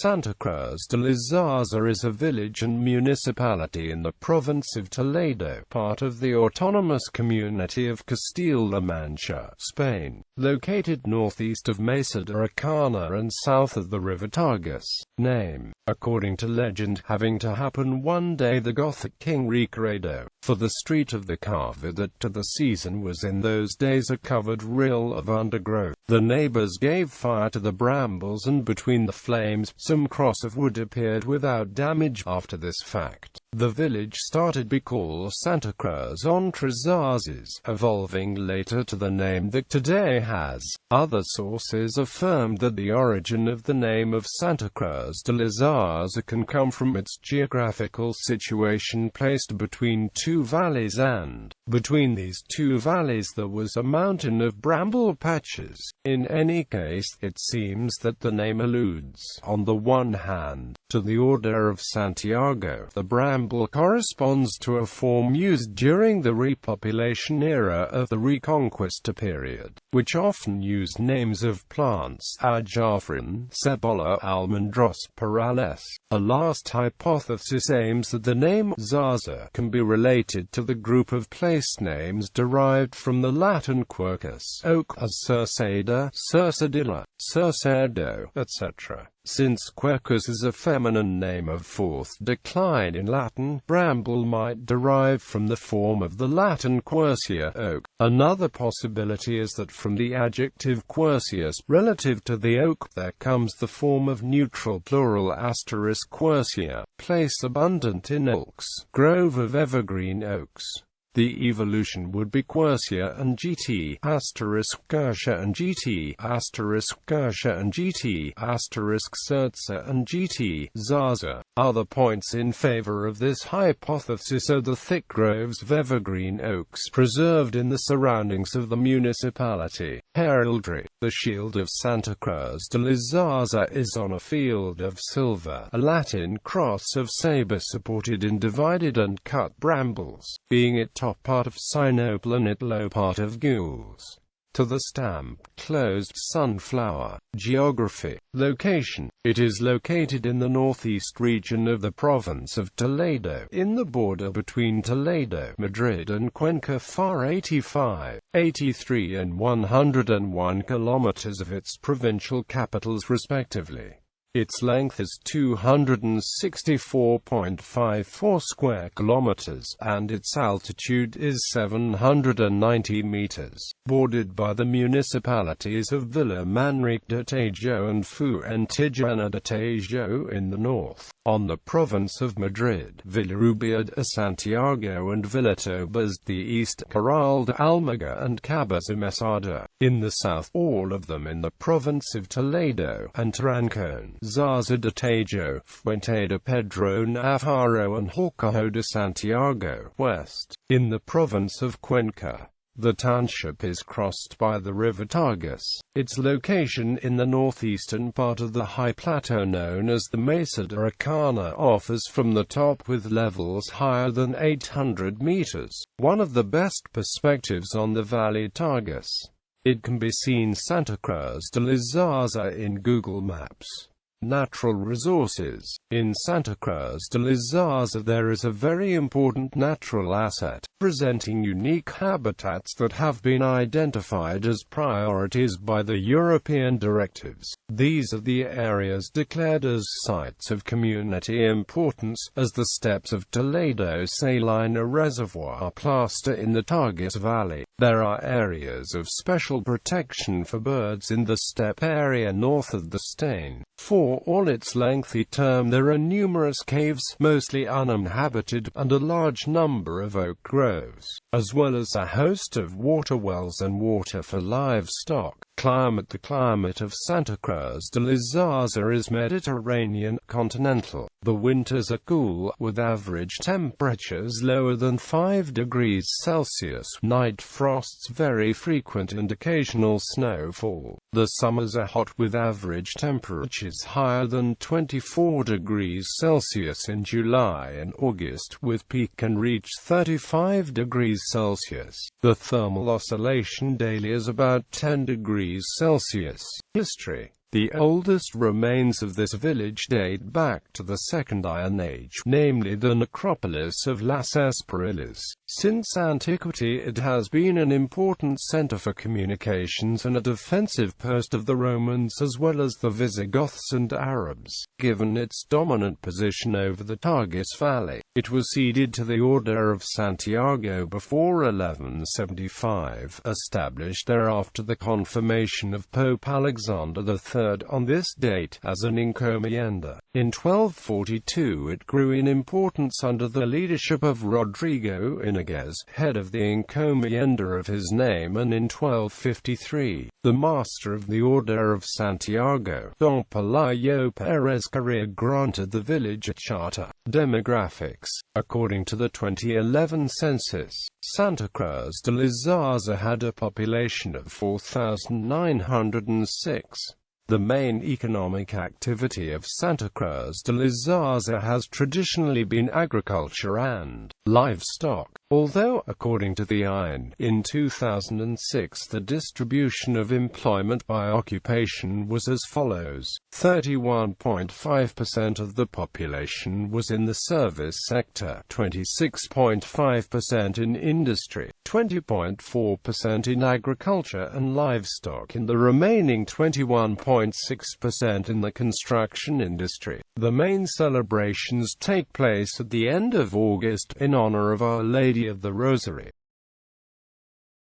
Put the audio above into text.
Santa Cruz de la Zarza is a village and municipality in the province of Toledo, part of the autonomous community of Castile-La Mancha, Spain, located northeast of Mesa de Ocaña and south of the river Tagus. Name, according to legend, having to happen one day the Gothic king Ricardo, for the street of the Carver that to the season was in those days a covered rill of undergrowth. The neighbors gave fire to the brambles, and between the flames, some cross of wood appeared without damage. After this fact, the village started to be called Santa Cruz entre Zarzas, evolving later to the name that today has. Other sources affirmed that the origin of the name of Santa Cruz de la Zarza can come from its geographical situation placed between two valleys, and between these two valleys there was a mountain of bramble patches. In any case, it seems that the name alludes, on the one hand, to the Order of Santiago. The bramble corresponds to a form used during the repopulation era of the Reconquista period, which often used names of plants: Ajafrin, Cebolla, Almendros, Perales. A last hypothesis aims that the name Zarza can be related to the group of place names derived from the Latin quercus, oak, as Cerceda, Cercedilla, Cercedo, etc. Since quercus is a feminine name of fourth decline in Latin, bramble might derive from the form of the Latin quercia, oak. Another possibility is that from the adjective quercius, relative to the oak, there comes the form of neutral plural asterisk quercia, place abundant in oaks, grove of evergreen oaks. The evolution would be quercia and gt, asterisk quercia and gt, asterisk quercia and gt, asterisk Zarza and gt, Zarza. Other points in favor of this hypothesis are the thick groves of evergreen oaks preserved in the surroundings of the municipality. Heraldry. The shield of Santa Cruz de la Zarza is on a field of silver, a Latin cross of saber supported in divided and cut brambles, being it top part of sinople and it low part of gules. To the stamp, closed sunflower. Geography. Location. It is located in the northeast region of the province of Toledo, in the border between Toledo, Madrid and Cuenca, far 85, 83 and 101 kilometers of its provincial capitals respectively. Its length is 264.54 square kilometers, and its altitude is 790 meters. Bordered by the municipalities of Villa Manrique de Tajo and Fuentillana de Tajo in the north, on the province of Madrid, Villarrubia de Santiago and Villatobas the east, Corral de Almaga and Cabeza-Mesada in the south, all of them in the province of Toledo, and Tarancon, Zarza de Tajo, Fuente de Pedro Navarro and Horcajo de Santiago, west, in the province of Cuenca. The township is crossed by the river Tagus. Its location in the northeastern part of the high plateau known as the Mesa de Ocaña offers from the top with levels higher than 800 meters, one of the best perspectives on the Valley Tagus. It can be seen Santa Cruz de la Zarza in Google Maps. Natural resources. In Santa Cruz de la Zarza there is a very important natural asset, presenting unique habitats that have been identified as priorities by the European directives. These are the areas declared as sites of community importance, as the steppes of Toledo Salina Reservoir plaster in the Tagus Valley. There are areas of special protection for birds in the steppe area north of the Stain. For all its lengthy term there are numerous caves, mostly uninhabited, and a large number of oak groves, as well as a host of water wells and water for livestock. Climate. The climate of Santa Cruz de la Zarza is Mediterranean continental. The winters are cool, with average temperatures lower than 5 degrees Celsius. Night frosts very frequent and occasional snowfall. The summers are hot with average temperatures higher than 24 degrees Celsius in July and August, with peak can reach 35 degrees Celsius. The thermal oscillation daily is about 10 degrees Celsius. History. The oldest remains of this village date back to the Second Iron Age, namely the necropolis of Las Esprielles. Since antiquity it has been an important centre for communications and a defensive post of the Romans as well as the Visigoths and Arabs. Given its dominant position over the Tagus Valley, it was ceded to the Order of Santiago before 1175, established there after the confirmation of Pope Alexander III on this date as an encomienda. In 1242 it grew in importance under the leadership of Rodrigo Iniguez, head of the encomienda of his name, and in 1253, the master of the Order of Santiago, Don Pelayo Pérez Carrera, granted the village a charter. Demographics. According to the 2011 census, Santa Cruz de la Zarza had a population of 4,906. The main economic activity of Santa Cruz de la Zarza has traditionally been agriculture and livestock, although, according to the IN, in 2006 the distribution of employment by occupation was as follows. 31.5% of the population was in the service sector, 26.5% in industry, 20.4% in agriculture and livestock, and the remaining 21.6% in the construction industry. The main celebrations take place at the end of August, in honor of Our Lady of the Rosary.